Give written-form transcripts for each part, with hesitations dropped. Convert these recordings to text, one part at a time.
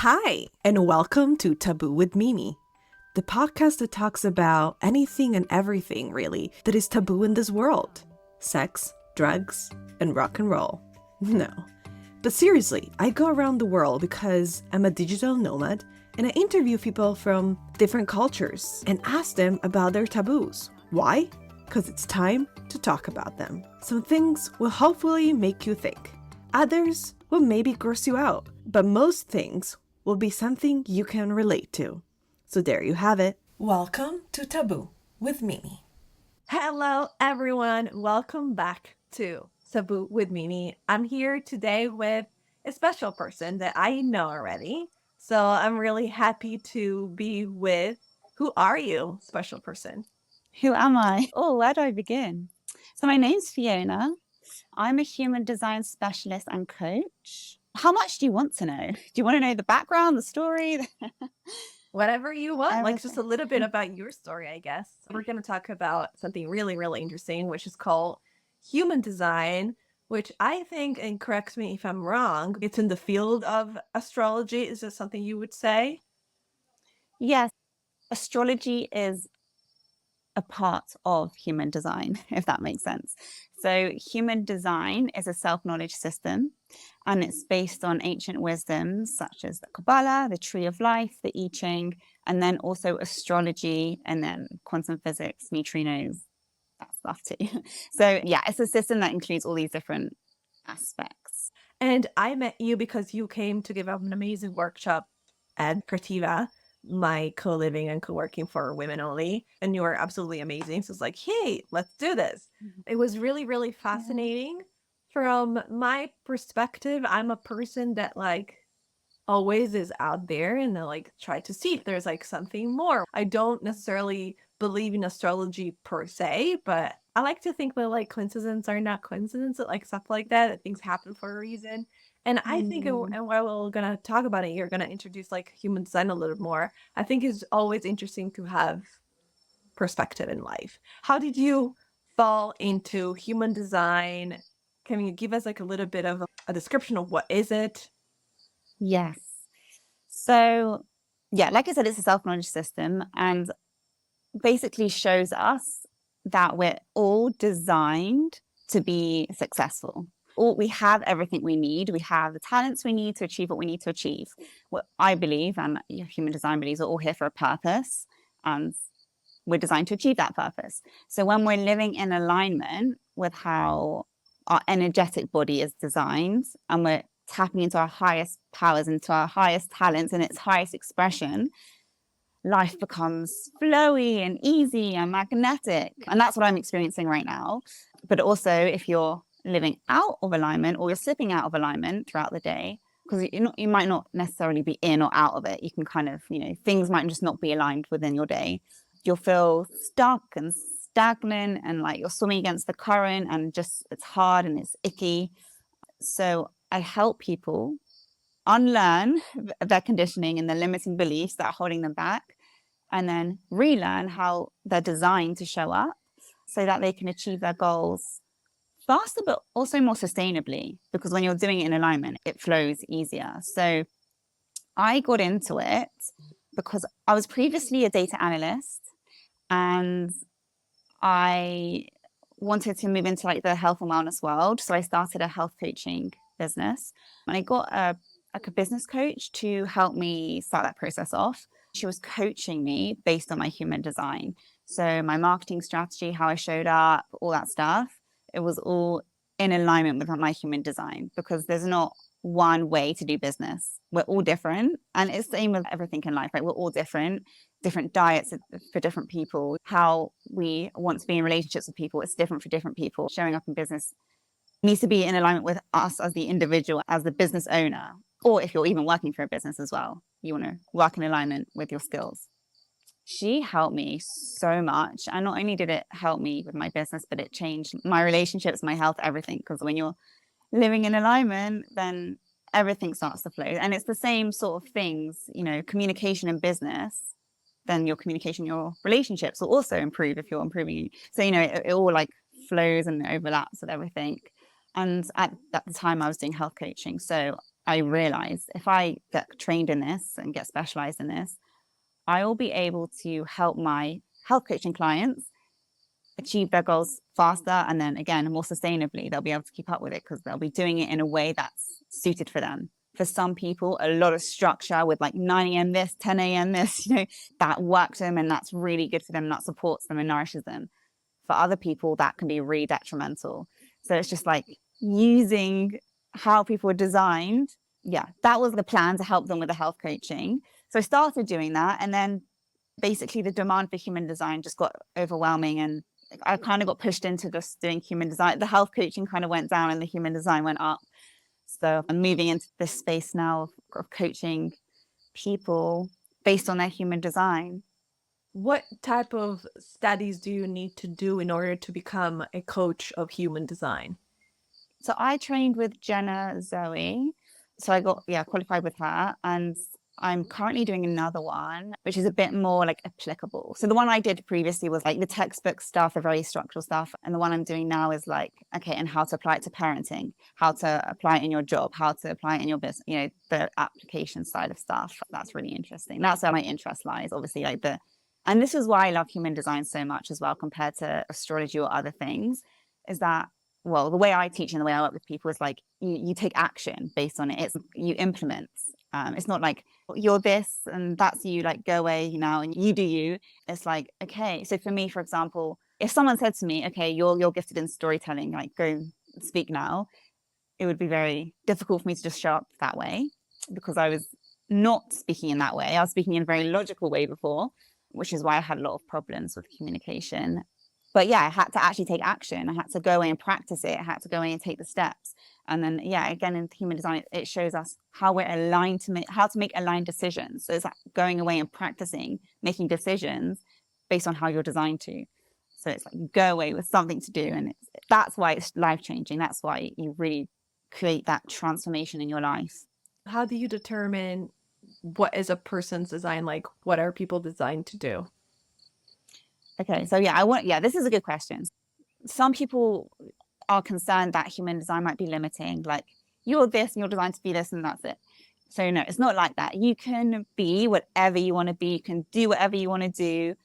Hi, and welcome to Taboo with Mimi, the podcast that talks about anything and everything, really, that is taboo in this world. Sex, drugs, and rock and roll. No. But seriously, I go around the world because I'm a digital nomad and I interview people from different cultures and ask them about their taboos. Why? Because it's time to talk about them. Some things will hopefully make you think. Others will maybe gross you out. But most things will be something you can relate to. So there you have it. Welcome to Taboo with Mimi. Hello, everyone. Welcome back to Taboo with Mimi. I'm here today with a special person that I know already. So I'm really happy to be with. Who are you, special person? Who am I? Oh, where do I begin? So my name's Fiona. I'm a human design specialist and coach. How much do you want to know? Do you want to know the background, the story? Whatever you want, like just a Everything. little bit about your story, I guess. We're going to talk about something really, really interesting, which is called human design, which I think, and correct me if I'm wrong, it's in the field of astrology. Is this something you would say? Yes, astrology is a part of human design, if that makes sense. So human design is a self-knowledge system, and it's based on ancient wisdoms such as the Kabbalah, the Tree of Life, the I Ching, and then also astrology, and then quantum physics, neutrinos, that stuff too. So yeah, it's a system that includes all these different aspects. And I met you because you came to give up an amazing workshop at Creativa, my co-living and co-working for women only. And you were absolutely amazing. So it's like, hey, let's do this. It was really, really fascinating. From my perspective, I'm a person that always is out there and I try to see if there's something more. I don't necessarily believe in astrology per se, but I like to think that coincidences are not coincidences, like stuff like that things happen for a reason. And I think, and while we're gonna talk about it, you're gonna introduce human design a little more. I think it's always interesting to have perspective in life. How did you fall into human design? Can you give us a little bit of a description of what is it? Yes. So yeah, like I said, it's a self-knowledge system and basically shows us that we're all designed to be successful. We have everything we need. We have the talents we need to achieve what we need to achieve. What I believe, and human design believes, we're all here for a purpose, and we're designed to achieve that purpose. So when we're living in alignment with how our energetic body is designed, and we're tapping into our highest powers, into our highest talents, and its highest expression, life becomes flowy and easy and magnetic. And that's what I'm experiencing right now. But also, if you're living out of alignment or you're slipping out of alignment throughout the day, because you might not necessarily be in or out of it, you can kind of, things might just not be aligned within your day. You'll feel stuck and stagnant and like you're swimming against the current and just it's hard and it's icky. So I help people unlearn their conditioning and the limiting beliefs that are holding them back, and then relearn how they're designed to show up so that they can achieve their goals faster, but also more sustainably. Because when you're doing it in alignment, it flows easier. So I got into it because I was previously a data analyst and I wanted to move into the health and wellness world. So I started a health coaching business and I got a business coach to help me start that process off. She was coaching me based on my human design. So my marketing strategy, how I showed up, all that stuff, it was all in alignment with my human design because there's not one way to do business. We're all different. And it's the same with everything in life, right? We're all different diets for different people. How we want to be in relationships with people, it's different for different people. Showing up in business needs to be in alignment with us as the individual, as the business owner, or if you're even working for a business as well, you want to work in alignment with your skills. She helped me so much. And not only did it help me with my business, but it changed my relationships, my health, everything. Because when you're living in alignment, then everything starts to flow. And it's the same sort of things, communication in business, then your communication, your relationships will also improve if you're improving. So, it all flows and overlaps with everything. And at the time I was doing health coaching. So I realized if I get trained in this and get specialized in this, I will be able to help my health coaching clients achieve their goals faster, and then again more sustainably. They'll be able to keep up with it because they'll be doing it in a way that's suited for them. For some people, a lot of structure with like 9 a.m. this, 10 a.m. this, that works them and that's really good for them, that supports them and nourishes them. For other people, that can be really detrimental. So it's just like using how people are designed. Yeah, that was the plan, to help them with the health coaching. So I started doing that, and then basically the demand for human design just got overwhelming, and I kind of got pushed into just doing human design. The health coaching kind of went down and the human design went up. So I'm moving into this space now of coaching people based on their human design. What type of studies do you need to do in order to become a coach of human design? So I trained with Jenna Zoe. So I got, qualified with her. And I'm currently doing another one, which is a bit more like applicable. So the one I did previously was like the textbook stuff, the very structural stuff. And the one I'm doing now is like, okay, and how to apply it to parenting, how to apply it in your job, how to apply it in your business, the application side of stuff. That's really interesting. That's where my interest lies, obviously, and this is why I love human design so much as well, compared to astrology or other things, is that, well, the way I teach and the way I work with people is like you take action based on it. You implement. It's not like you're this and that's you, like go away now and you do you. It's like, okay, so for me, for example, if someone said to me, okay, you're gifted in storytelling, like go speak now, it would be very difficult for me to just show up that way, because I was not speaking in that way. I was speaking in a very logical way before, which is why I had a lot of problems with communication. But yeah, I had to actually take action. I had to go away and practice it. I had to go away and take the steps. And then, again, in human design, it shows us how we're aligned how to make aligned decisions. So it's like going away and practicing making decisions based on how you're designed to. So it's like you go away with something to do. And that's why it's life-changing. That's why you really create that transformation in your life. How do you determine what is a person's design? Like, what are people designed to do? Okay, so this is a good question. Some people are concerned that human design might be limiting, like you're this and you're designed to be this and that's it. So no, it's not like that. You can be whatever you want to be. You can do whatever you want to do.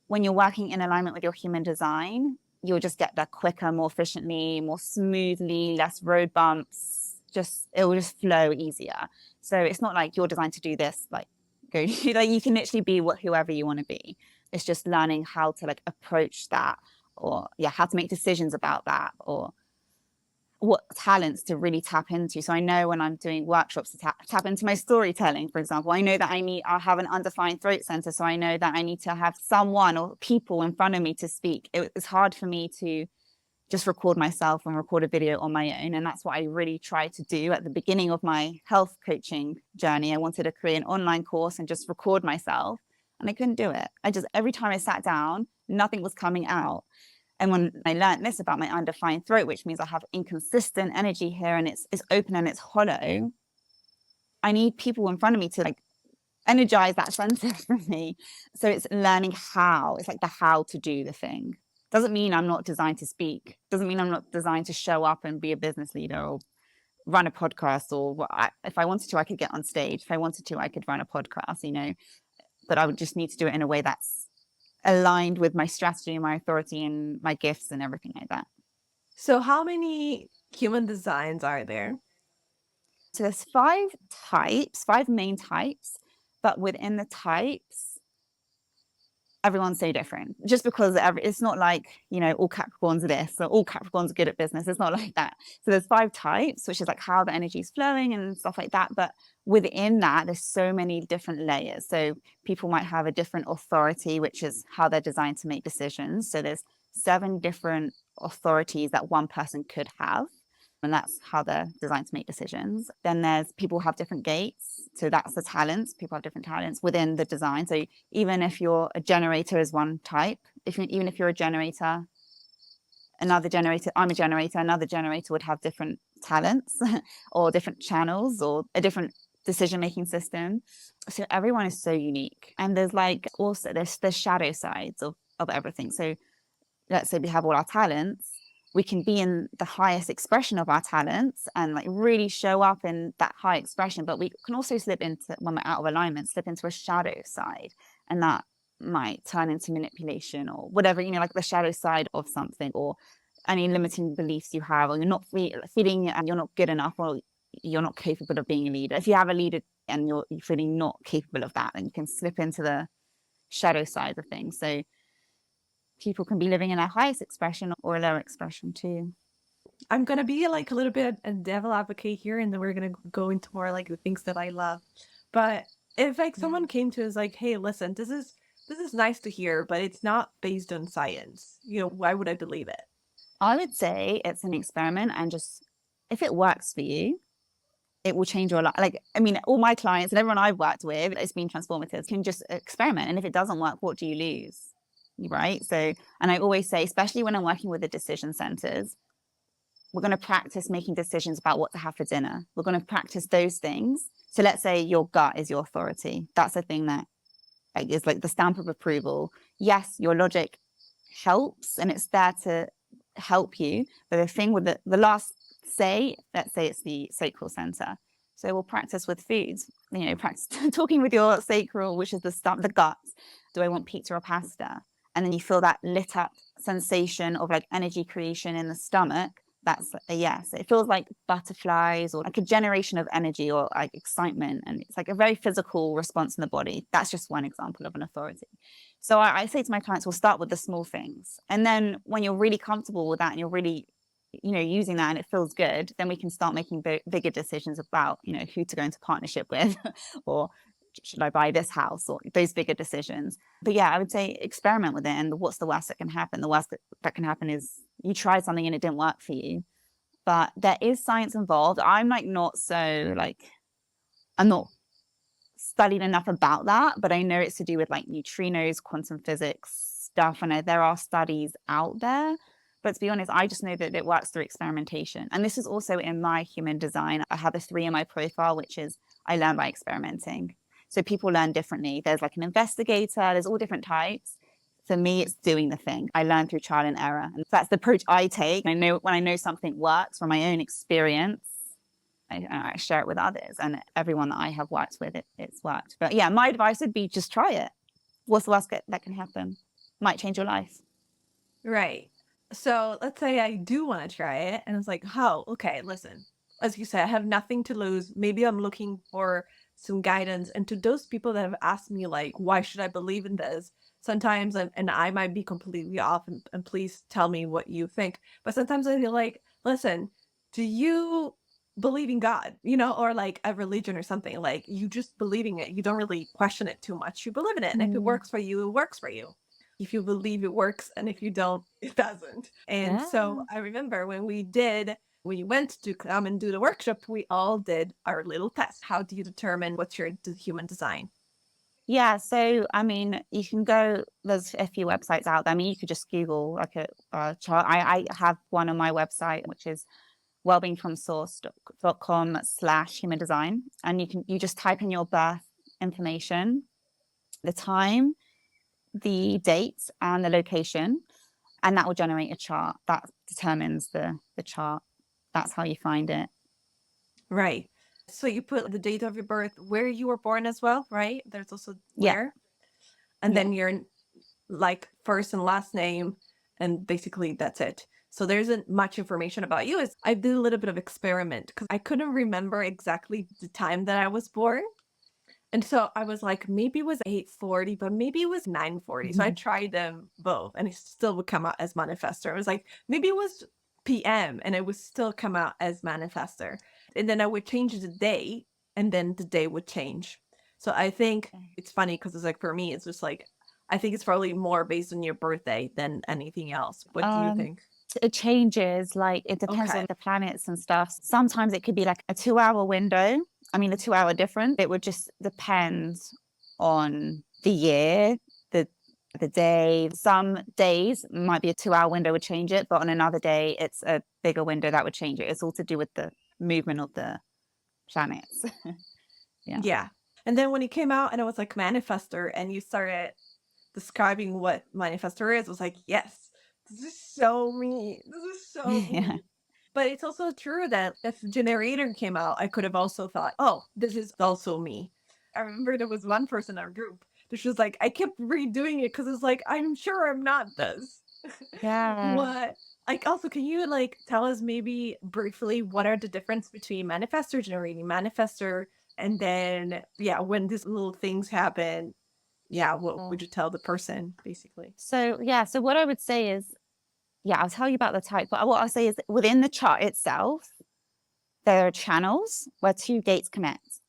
When you're working in alignment with your human design, you'll just get there quicker, more efficiently, more smoothly, less road bumps. It will just flow easier. So it's not like you're designed to do this, like go like you can literally be whoever you want to be. It's just learning how to like approach that, or how to make decisions about that, or what talents to really tap into. So I know when I'm doing workshops to tap into my storytelling, for example, I know that I have an undefined throat center. So I know that I need to have someone or people in front of me to speak. It's hard for me to just record myself and record a video on my own. And that's what I really tried to do at the beginning of my health coaching journey. I wanted to create an online course and just record myself, and I couldn't do it. Every time I sat down, nothing was coming out. And when I learned this about my undefined throat, which means I have inconsistent energy here and it's open and it's hollow, I need people in front of me to like energize that center for me. So it's learning how. It's like the how to do the thing. Doesn't mean I'm not designed to speak. Doesn't mean I'm not designed to show up and be a business leader or run a podcast, or if I wanted to, I could get on stage. If I wanted to, I could run a podcast, but I would just need to do it in a way that's aligned with my strategy and my authority and my gifts and everything like that. So how many human designs are there? So there's 5 main types, but within the types, everyone's so different, just because it's not like, all Capricorns are this or all Capricorns are good at business. It's not like that. So there's 5 types, which is like how the energy is flowing and stuff like that. But within that, there's so many different layers. So people might have a different authority, which is how they're designed to make decisions. So there's 7 different authorities that one person could have, and that's how they're designed to make decisions. Then there's people have different gates. So that's the talents. People have different talents within the design. So even if you're a generator is one type, even if you're a generator, I'm a generator, another generator would have different talents or different channels or a different decision-making system. So everyone is so unique. And there's there's shadow sides of everything. So let's say we have all our talents, we can be in the highest expression of our talents and like really show up in that high expression, but we can also slip into, when we're out of alignment, slip into a shadow side, and that might turn into manipulation or whatever, like the shadow side of something, or any limiting beliefs you have, or you're not feeling and you're not good enough, or you're not capable of being a leader. If you have a leader and you're feeling not capable of that, then you can slip into the shadow side of things. So people can be living in their highest expression or a lower expression too. I'm gonna be like a little bit a devil advocate here, and then we're gonna go into more like the things that I love. But if like someone came to us like, hey, listen, this is nice to hear, but it's not based on science. Why would I believe it? I would say it's an experiment, and just if it works for you, it will change your life. Like, I mean, all my clients and everyone I've worked with, it's been transformative, can just experiment. And if it doesn't work, what do you lose? Right. So, and I always say, especially when I'm working with the decision centers, we're going to practice making decisions about what to have for dinner. We're going to practice those things. So let's say your gut is your authority. That's a thing that is like the stamp of approval. Yes, your logic helps and it's there to help you. But the thing with the last say, let's say it's the sacral center. So we'll practice with foods, practice talking with your sacral, which is the gut. Do I want pizza or pasta? And then you feel that lit up sensation of like energy creation in the stomach. That's a yes. It feels like butterflies or like a generation of energy or like excitement. And it's like a very physical response in the body. That's just one example of an authority. So I say to my clients, we'll start with the small things. And then when you're really comfortable with that and you're really, using that and it feels good, then we can start making bigger decisions about, who to go into partnership with or should I buy this house, or those bigger decisions. But yeah, I would say experiment with it. And what's the worst that can happen? The worst that can happen is you tried something and it didn't work for you. But there is science involved. I'm like not so like, I'm not studied enough about that, but I know it's to do with like neutrinos, quantum physics stuff. And there are studies out there. But to be honest, I just know that it works through experimentation. And this is also in my human design. I have a 3 in my profile, which is I learn by experimenting. So people learn differently. There's like an investigator, there's all different types. For me, it's doing the thing. I learn through trial and error. And that's the approach I take. I know when I know something works from my own experience, I share it with others, and everyone that I have worked with, it's worked. But yeah, my advice would be just try it. What's the worst that can happen? Might change your life. Right. So let's say I do want to try it, and it's like, oh, okay, listen. As you said, I have nothing to lose. Maybe I'm looking for some guidance. And to those people that have asked me, like, why should I believe in this? Sometimes, and I might be completely off, and please tell me what you think. But sometimes I feel like, listen, do you believe in God, or like a religion or something? Like, you just believing it. You don't really question it too much. You believe in it. And if it works for you, it works for you. If you believe it works, and if you don't, it doesn't. And Yeah. so I remember when we went to come and do the workshop, we all did our little test. How do you determine what's your human design? Yeah. So, I mean, you can go, there's a few websites out there. I mean, you could just Google like a chart. I have one on my website, which is wellbeingfromsource.com/human design. And you just type in your birth information, the time, the date, and the location, and that will generate a chart that determines the chart. That's how you find it. Right. So you put the date of your birth, where you were born as well, right? There's also Yeah. where. And Yeah. then your like first and last name, and basically that's it. So there isn't much information about you. I did a little bit of experiment because I couldn't remember exactly the time that I was born. And so I was like, maybe it was 8:40, but maybe it was 9:40. So I tried them both, and it still would come out as manifestor. I was like, maybe it was PM, and it would still come out as manifestor. And then I would change the day, and then the day would change. So I think it's funny because it's like, for me, it's just like, I think it's probably more based on your birthday than anything else. What do you Um, think? it changes, like it depends Okay. on the planets and stuff. Sometimes it could be like a 2 hour window. I mean, a 2 hour difference. It would just depend on the year, the the day. Some days might be a 2 hour window would change it, but on another day it's a bigger window that would change it. It's all to do with the movement of the planets. Yeah. Yeah. And then when it came out and it was like manifestor, and you started describing what manifestor is, I was like, yes, This is so me. This is so Yeah. me. But it's also true that if generator came out, I could have also thought, oh, this is also me. I remember there was one person in our group that she was like, I kept redoing it because it's like, I'm sure I'm not this. Yeah. What? Like, also, can you like tell us maybe briefly what are the difference between manifestor generating manifestor and then yeah, when these little things happen, yeah, what would you tell the person basically? So yeah, so what I would say is, yeah, I'll tell you about the type, but what I'll say is within the chart itself, there are channels where two gates connect,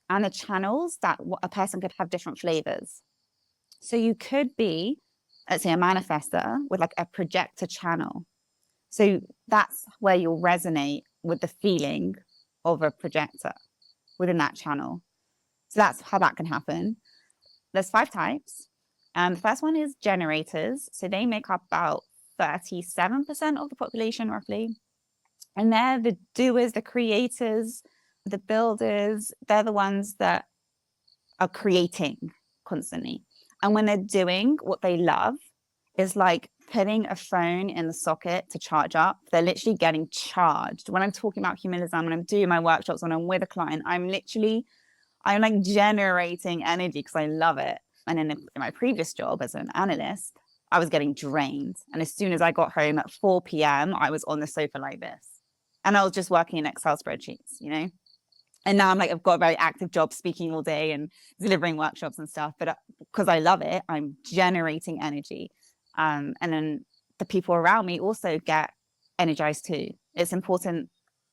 and the channels that a person could have different flavors. So you could be, let's say, a manifestor with like a projector channel. So that's where you'll resonate with the feeling of a projector within that channel. So that's how that can happen. There's 5 types. The first one is generators. So they make up about 37% of the population, roughly. And they're the doers, the creators, the builders. They're the ones that are creating constantly. And when they're doing what they love, is like putting a phone in the socket to charge up. They're literally getting charged. When I'm talking about humanism, when I'm doing my workshops, when I'm with a client, I'm like generating energy because I love it. And in my previous job as an analyst, I was getting drained. And as soon as I got home at 4 p.m., I was on the sofa like this. And I was just working in Excel spreadsheets, you know? And now I'm like, I've got a very active job speaking all day and delivering workshops and stuff. But because I love it, I'm generating energy. And then the people around me also get energized too. It's important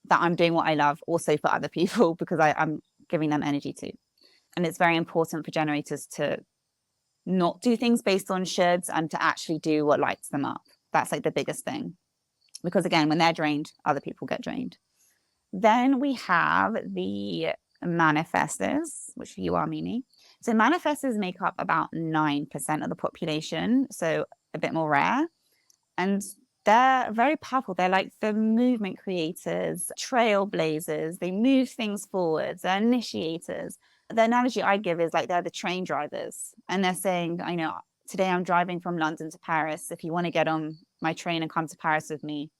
that I'm doing what I love also for other people because I'm giving them energy too. And it's very important for generators to not do things based on shoulds and to actually do what lights them up. That's like the biggest thing. Because again, when they're drained, other people get drained. Then we have the manifestors, which you are, Mimi. So manifestors make up about 9% of the population, so a bit more rare. And they're very powerful. They're like the movement creators, trailblazers. They move things forward. They're initiators. The analogy I give is like they're the train drivers. And they're saying, I know today I'm driving from London to Paris. If you want to get on my train and come to Paris with me,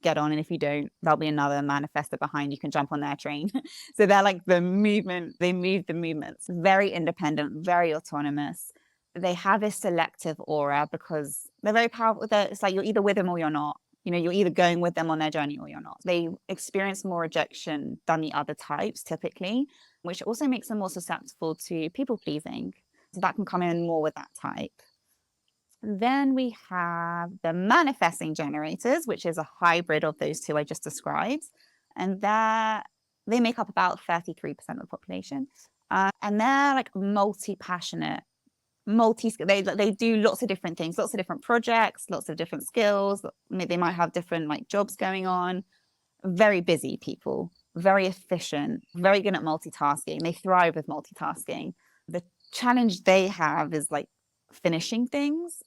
get on. And if you don't, there'll be another manifestor behind. You can jump on their train. So they're like the movement. They move the movements. Very independent, very autonomous. They have a selective aura because they're very powerful. It's like you're either with them or you're not. You know, you're either going with them on their journey or you're not. They experience more rejection than the other types typically, which also makes them more susceptible to people pleasing. So that can come in more with that type. Then we have the manifesting generators, which is a hybrid of those two I just described. And they make up about 33% of the population. And they're like multi-passionate, they do lots of different things, lots of different projects, lots of different skills. They might have different like jobs going on. Very busy people, very efficient, very good at multitasking. They thrive with multitasking. The challenge they have is like finishing things.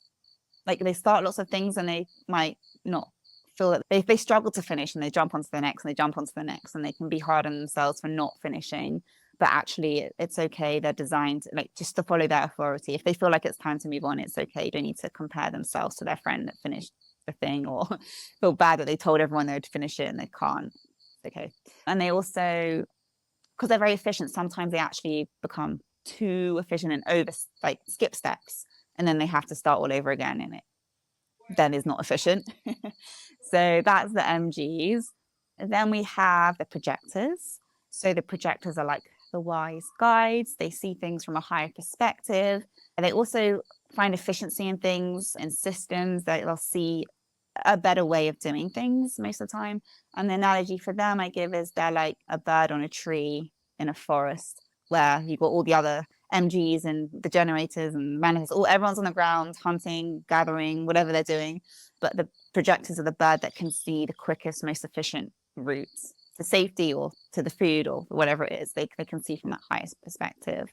Like they start lots of things and they might not feel that they struggle to finish and they jump onto the next and they jump onto the next and they can be hard on themselves for not finishing. But actually it's okay. They're designed like just to follow their authority. If they feel like it's time to move on, it's okay. You don't need to compare themselves to their friend that finished the thing or feel bad that they told everyone they would finish it and they can't. It's okay. And they also, because they're very efficient, sometimes they actually become too efficient and like skip steps. And then they have to start all over again and it then is not efficient. So that's the MGs. And then we have the projectors. So the projectors are like the wise guides. They see things from a higher perspective. And they also find efficiency in things and systems that they'll see a better way of doing things most of the time. And the analogy for them I give is they're like a bird on a tree in a forest where you've got all the other MGs and the generators and manifestors, everyone's on the ground hunting, gathering, whatever they're doing. But the projectors are the bird that can see the quickest, most efficient routes to safety or to the food or whatever it is. They can see from that highest perspective.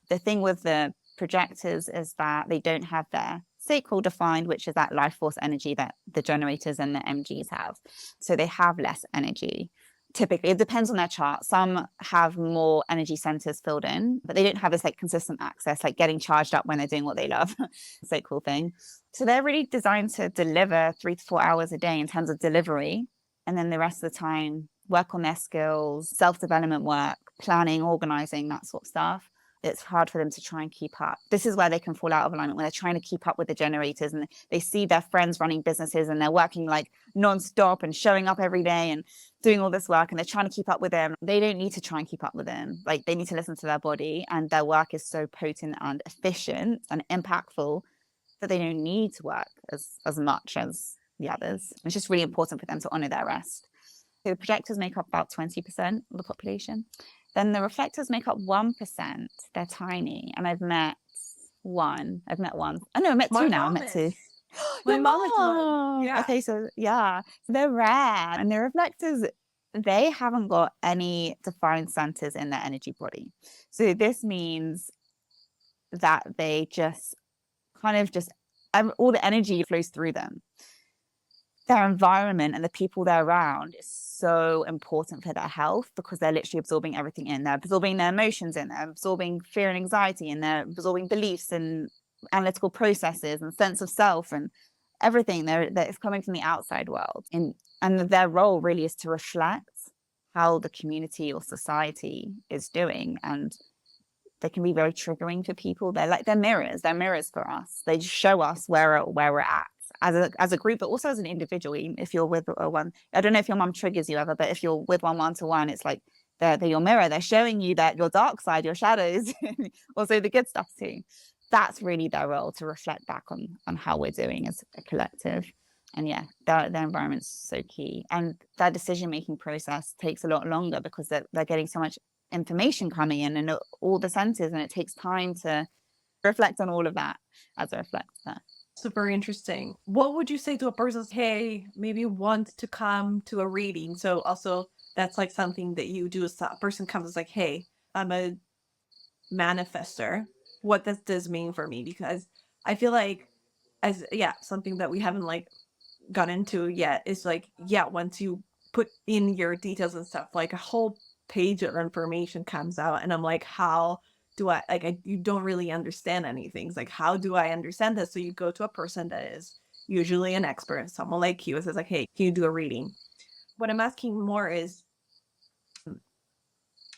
The thing with the projectors is that they don't have their sacral defined, which is that life force energy that the generators and the MGs have. So they have less energy Typically, it depends on their chart. Some have more energy centers filled in, but they don't have this like consistent access, like getting charged up when they're doing what they love. It's a cool thing. So they're really designed to deliver 3 to 4 hours a day in terms of delivery. And then the rest of the time, work on their skills, self-development work, planning, organizing, that sort of stuff. It's hard for them to try and keep up. This is where they can fall out of alignment, when they're trying to keep up with the generators and they see their friends running businesses and they're working like non-stop and showing up every day and doing all this work, and they're trying to keep up with them. They don't need to try and keep up with them. Like, they need to listen to their body, and their work is so potent and efficient and impactful that they don't need to work as much as the others. It's just really important for them to honor their rest. So the projectors make up about 20% of the population. Then the reflectors make up 1%. They're tiny. And I've met one. Oh no, I met two now. I met two. My mom is one. Yeah. Okay, so yeah. So they're rare. And the reflectors, they haven't got any defined centers in their energy body. So this means that they just all the energy flows through them. Their environment and the people they're around is so important for their health, because they're literally absorbing everything in. They're absorbing their emotions in, they're absorbing fear and anxiety, and they're absorbing beliefs and analytical processes and sense of self and everything that is coming from the outside world. And their role really is to reflect how the community or society is doing. And they can be very triggering for people. They're mirrors for us. They just show us where we're at as a group, but also as an individual. If you're with one, I don't know if your mom triggers you ever, but if you're with one-to-one, it's like they're your mirror. They're showing you that your dark side, your shadows, also the good stuff too. That's really their role, to reflect back on how we're doing as a collective. And yeah, their environment's so key. And their decision-making process takes a lot longer, because they're getting so much information coming in and all the senses, and it takes time to reflect on all of that as a reflector. Super interesting. What would you say to a person, hey, maybe want to come to a reading? So also that's like something that you do. As a person comes, like, hey, I'm a manifester. What does this mean for me? Because I feel like, something that we haven't like got into yet is like, once you put in your details and stuff, like a whole page of information comes out, and I'm like, how do you don't really understand anything. It's like, how do I understand this? So you go to a person that is usually an expert, someone like you, says like, hey, can you do a reading? What I'm asking more is,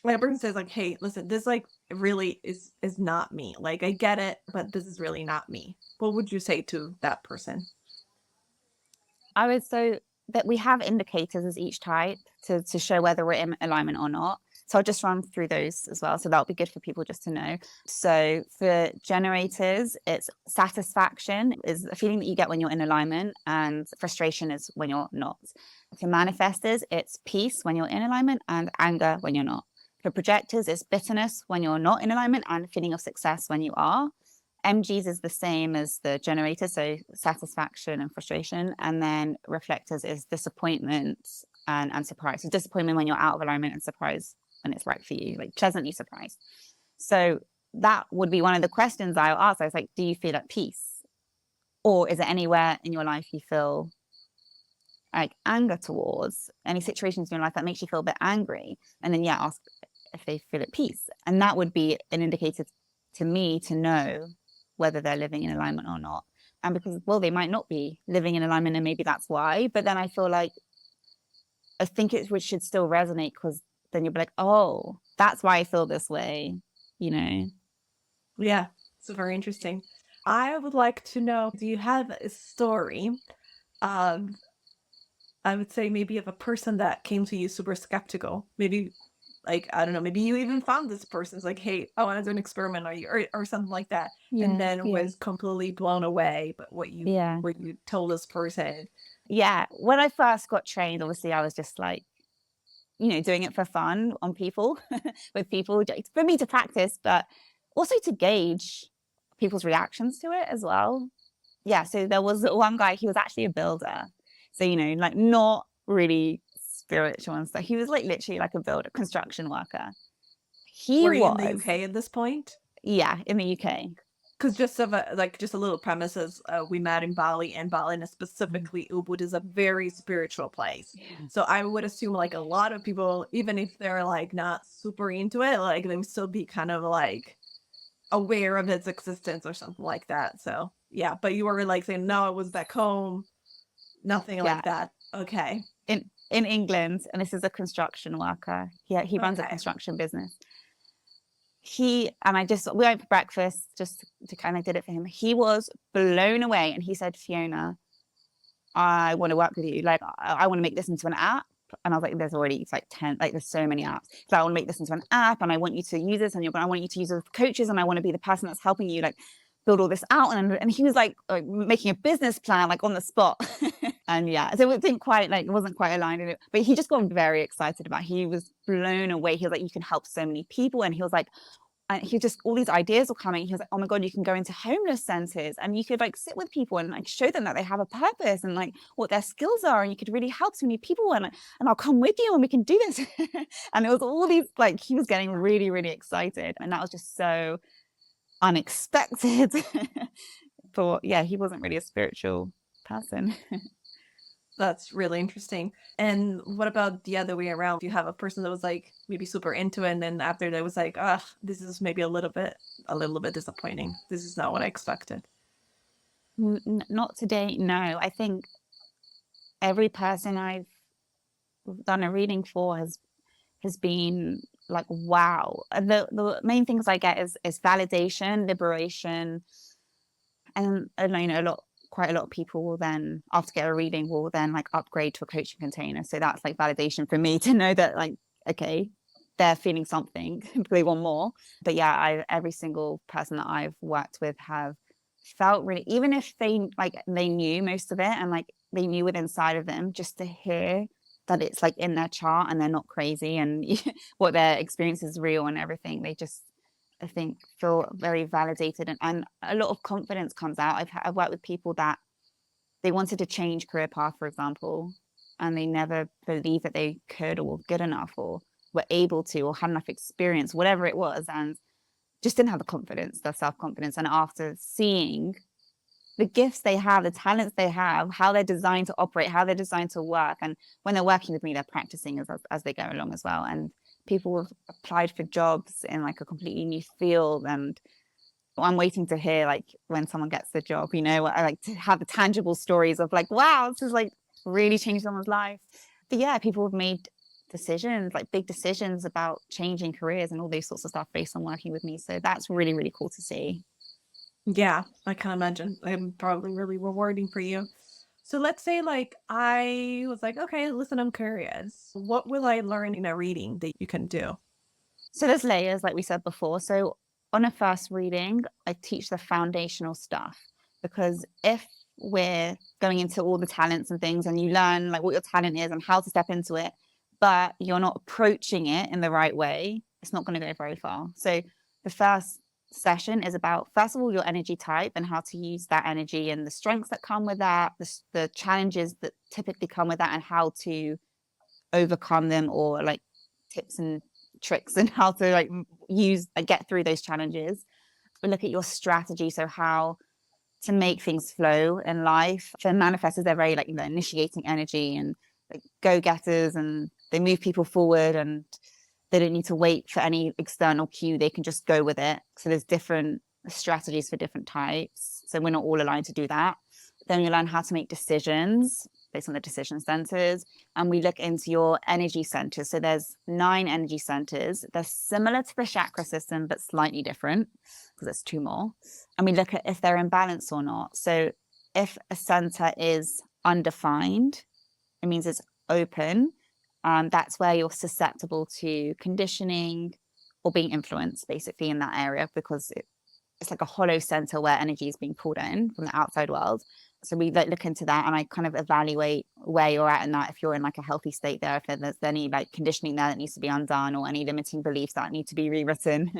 when a person says like, hey, listen, this like really is not me. Like, I get it, but this is really not me. What would you say to that person? I would say that we have indicators as each type to show whether we're in alignment or not. So I'll just run through those as well. So that'll be good for people just to know. So for generators, it's satisfaction is a feeling that you get when you're in alignment, and frustration is when you're not. For manifestors, it's peace when you're in alignment and anger when you're not. For projectors, it's bitterness when you're not in alignment and a feeling of success when you are. MGs is the same as the generator, so satisfaction and frustration. And then reflectors is disappointment and surprise. So disappointment when you're out of alignment, and surprise when it's right for you, like pleasantly surprised. So that would be one of the questions I'll ask. I was like, do you feel at peace? Or is there anywhere in your life you feel like anger towards, any situations in your life that makes you feel a bit angry? And then ask if they feel at peace. And that would be an indicator to me to know whether they're living in alignment or not. And because, well, they might not be living in alignment, and maybe that's why. But then I feel like, I think it should still resonate, because then you'll be like, oh, that's why I feel this way, Yeah, it's very interesting. I would like to know, do you have a story of, I would say, maybe of a person that came to you super skeptical? Maybe, like, I don't know, maybe you even found this person's like, hey, I want to do an experiment on you, or something like that. And then was completely blown away. But what you told this person. Yeah. When I first got trained, obviously I was just like, doing it for fun on people, with people, for me to practice, but also to gauge people's reactions to it as well. Yeah. So there was one guy, he was actually a builder. So, like not really spiritual and stuff. He was like literally like a builder, construction worker. Were you in the UK at this point? Yeah, in the UK. Because just of a, like just a little premises, we met in Bali, and Bali, and Mm. specifically Ubud, is a very spiritual place. Yeah. So I would assume like a lot of people, even if they're like not super into it, like they would still be kind of like aware of its existence or something like that. So yeah, but you were like saying no, it was back home, nothing Yeah. like that. Okay, In England, and this is a construction worker. He runs a okay, construction business. He and I just we went for breakfast just to kind of did it for him. He was blown away, and he said, "Fiona, I want to work with you. Like, I want to make this into an app." And I was like, "There's already it's like 10, like there's so many apps. So I want to make this into an app, and I want you to use this, and I want you to use it with coaches, and I want to be the person that's helping you like build all this out." And he was like making a business plan like on the spot. And yeah, so it didn't quite like it wasn't quite aligned in it, but he just got very excited about it. He was blown away. He was like, "You can help so many people," and he was like, and he just all these ideas were coming. He was like, "Oh my god, you can go into homeless centers and you could like sit with people and like show them that they have a purpose and like what their skills are, and you could really help so many people, and I'll come with you and we can do this." And it was all these like he was getting really really excited, and that was just so unexpected. For yeah, he wasn't really a spiritual person. that's really interesting. And what about the other way around? Do you have a person that was like maybe super into it, and then after that was like, ah, this is maybe a little bit disappointing. This is not what I expected. Not today, no. I think every person I've done a reading for has been like wow. And the main things I get is validation, liberation, and you know quite a lot of people will then after get a reading will then like upgrade to a coaching container. So that's like validation for me to know that like okay, they're feeling something, they want more. But yeah, I every single person that I've worked with have felt really, even if they like they knew most of it and like they knew it inside of them, just to hear that it's like in their chart and they're not crazy and what their experience is real and everything, they just I think feel very validated, and a lot of confidence comes out. I've worked with people that they wanted to change career path, for example, and they never believed that they could or were good enough or were able to or had enough experience, whatever it was, and just didn't have the confidence, the self-confidence. And after seeing the gifts they have, the talents they have, how they're designed to operate, how they're designed to work. And when they're working with me, they're practicing as they go along as well. And people have applied for jobs in like a completely new field. And I'm waiting to hear like when someone gets the job, you know, I like to have the tangible stories of like, wow, this is like really changed someone's life. But yeah, people have made decisions, like big decisions about changing careers and all these sorts of stuff based on working with me. So that's really, really cool to see. Yeah, I can imagine. I'm probably really rewarding for you. So let's say like I was like, okay, listen, I'm curious. What will I learn in a reading that you can do? So there's layers, like we said before. So on a first reading, I teach the foundational stuff because if we're going into all the talents and things and you learn like what your talent is and how to step into it, but you're not approaching it in the right way, it's not going to go very far. So the first session is about first of all your energy type and how to use that energy and the strengths that come with that, the challenges that typically come with that and how to overcome them or like tips and tricks and how to like use get through those challenges. We look at your strategy, so how to make things flow in life. For manifestors, they're very like you know initiating energy and like go-getters, and they move people forward and they don't need to wait for any external cue, they can just go with it. So there's different strategies for different types, so we're not all aligned to do that. Then you learn how to make decisions based on the decision centers, and we look into your energy centers. So there's 9 energy centers. They're similar to the chakra system but slightly different because there's 2 more, and we look at if they're in balance or not. So if a center is undefined, it means it's open. That's where you're susceptible to conditioning or being influenced basically in that area because it's like a hollow center where energy is being pulled in from the outside world. So we like look into that and I kind of evaluate where you're at in that, if you're in like a healthy state there, if there's any like conditioning there that needs to be undone or any limiting beliefs that need to be rewritten.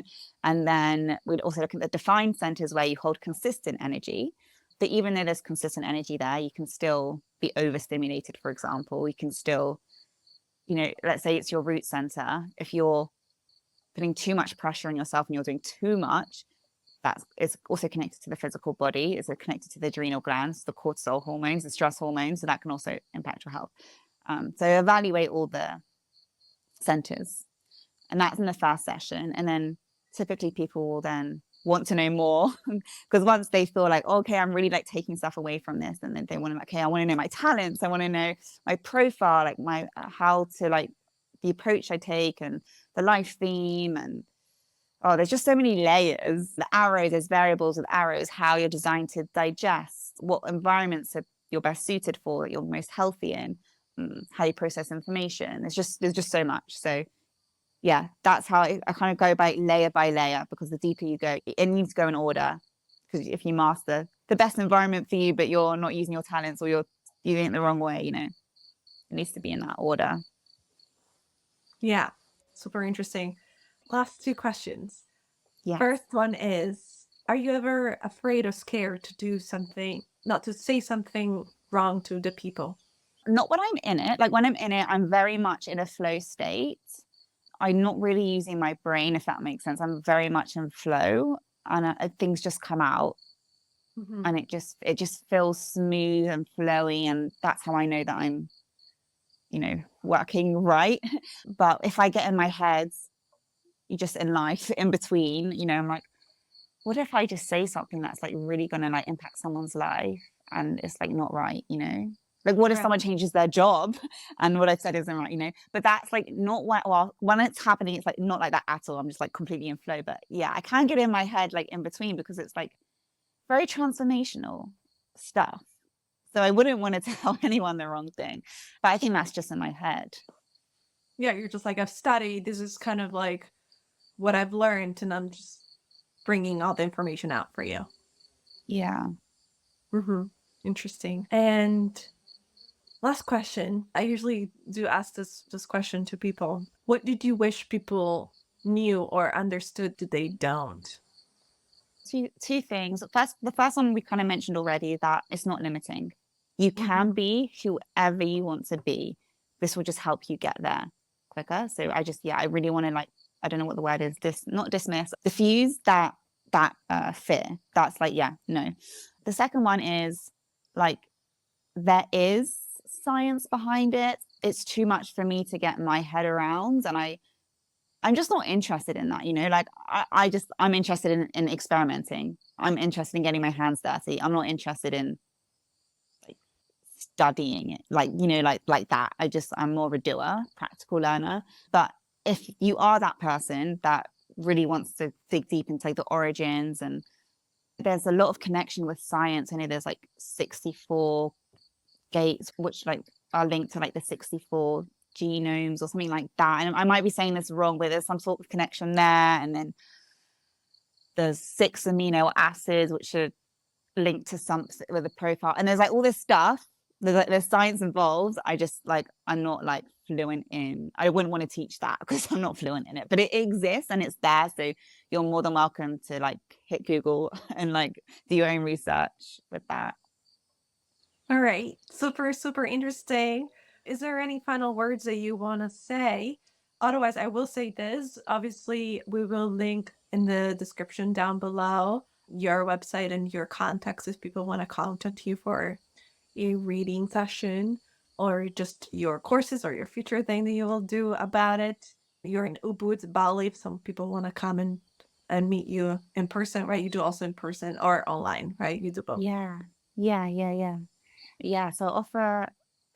And then we'd also look at the defined centers where you hold consistent energy. But even though there's consistent energy there, you can still be overstimulated, for example. You can still, you know, let's say it's your root center. If you're putting too much pressure on yourself and you're doing too much, it's also connected to the physical body. It's connected to the adrenal glands, the cortisol hormones, the stress hormones. So that can also impact your health. So evaluate all the centers. And that's in the first session. And then typically people will then want to know more because once they feel like, okay, I'm really like taking stuff away from this, and then they want to, okay, I want to know my talents, I want to know my profile, like my how to like the approach I take and the life theme, and oh, there's just so many layers. The arrows, there's variables with arrows, how you're designed to digest, what environments are you're best suited for, that you're most healthy in, how you process information. There's just so much. So yeah, that's how I kind of go by layer, because the deeper you go, it needs to go in order. Because if you master the best environment for you, but you're not using your talents, or you're using it the wrong way, you know, it needs to be in that order. Yeah, super interesting. Last two questions. Yeah. First one is, are you ever afraid or scared to do something, not to say something wrong to the people? Not when I'm in it. Like when I'm in it, I'm very much in a flow state. I'm not really using my brain, if that makes sense. I'm very much in flow, and things just come out, Mm-hmm. and it just feels smooth and flowy, and that's how I know that I'm, you know, working right. But if I get in my head, you just in life in between, you know, I'm like, what if I just say something that's like really gonna like impact someone's life, and it's like not right, you know? Like, what if Right. someone changes their job and what I said isn't right, you know? But that's like not what, well, when it's happening, it's like not like that at all. I'm just like completely in flow. But yeah, I can get in my head like in between, because it's like very transformational stuff. So I wouldn't want to tell anyone the wrong thing. But I think that's just in my head. Yeah, you're just like, I've studied. This is kind of like what I've learned, and I'm just bringing all the information out for you. Yeah. Mm-hmm. Interesting. And last question. I usually do ask this question to people. What did you wish people knew or understood that they don't? Two things. The first one we kind of mentioned already, that it's not limiting. You can Mm-hmm. be whoever you want to be. This will just help you get there quicker. So I really want to like, I don't know what the word is, not dismiss, diffuse that fear. That's like, yeah, no. The second one is like, there is science behind it. It's too much for me to get my head around, and I'm just not interested in that, you know, like I'm interested in experimenting. I'm interested in getting my hands dirty. I'm not interested in like studying it, like, you know, like that. I'm more of a doer, practical learner. But if you are that person that really wants to dig deep into like the origins, and there's a lot of connection with science. I know there's like 64 gates, which like are linked to like the 64 genomes or something like that. And I might be saying this wrong, but there's some sort of connection there. And then there's 6 amino acids, which are linked to something with a profile. And there's like all this stuff. There's science involved. I'm not like fluent in. I wouldn't want to teach that because I'm not fluent in it. But it exists and it's there. So you're more than welcome to like hit Google and like do your own research with that. All right. Super, super interesting. Is there any final words that you want to say? Otherwise, I will say this. Obviously, we will link in the description down below your website and your contacts if people want to contact you for a reading session or just your courses or your future thing that you will do about it. You're in Ubud, Bali, if some people want to come and meet you in person, right? You do also in person or online, right? You do both. Yeah. Yeah, so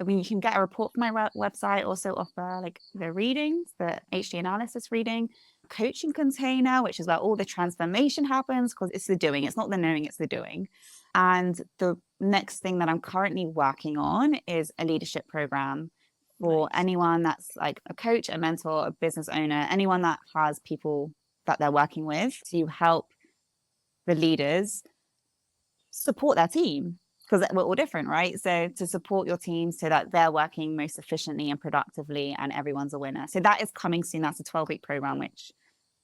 I mean, you can get a report from my website, also offer like the readings, the HD analysis reading, coaching container, which is where all the transformation happens, because it's the doing, it's not the knowing, it's the doing. And the next thing that I'm currently working on is a leadership program for Nice. anyone that's like a coach, a mentor, a business owner, anyone that has people that they're working with, to help the leaders support their team, because we're all different, right? So to support your team so that they're working most efficiently and productively and everyone's a winner. So that is coming soon. That's a 12-week program, which,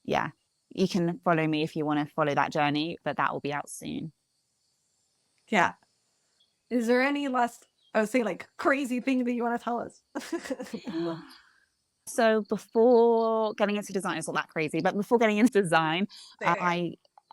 yeah, you can follow me if you want to follow that journey, but that will be out soon. Yeah. Is there any last, I would say, like crazy thing that you want to tell us? So before getting into design, it's not that crazy, but before getting into design, Fair.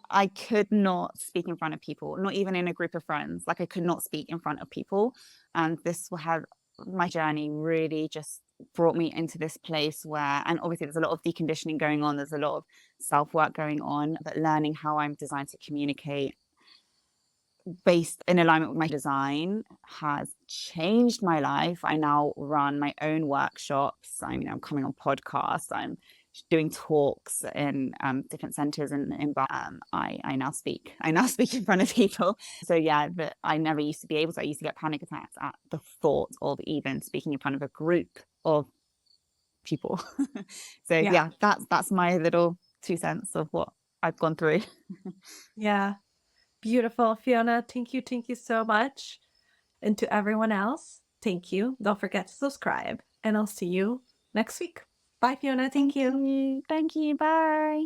I could not speak in front of people, not even in a group of friends. Like I could not speak in front of people. And this had my journey really just brought me into this place where, and obviously there's a lot of deconditioning going on, there's a lot of self work going on, but learning how I'm designed to communicate based in alignment with my design has changed my life. I now run my own workshops. I'm coming on podcasts. I'm doing talks in different centers I now speak. I now speak in front of people. So yeah, but I never used to be able to. I used to get panic attacks at the thought of even speaking in front of a group of people. So Yeah. yeah, that's my little 2 cents of what I've gone through. Yeah. Beautiful. Fiona, thank you so much. And to everyone else, thank you. Don't forget to subscribe, and I'll see you next week. Bye, Fiona. Thank you. Thank you. Bye.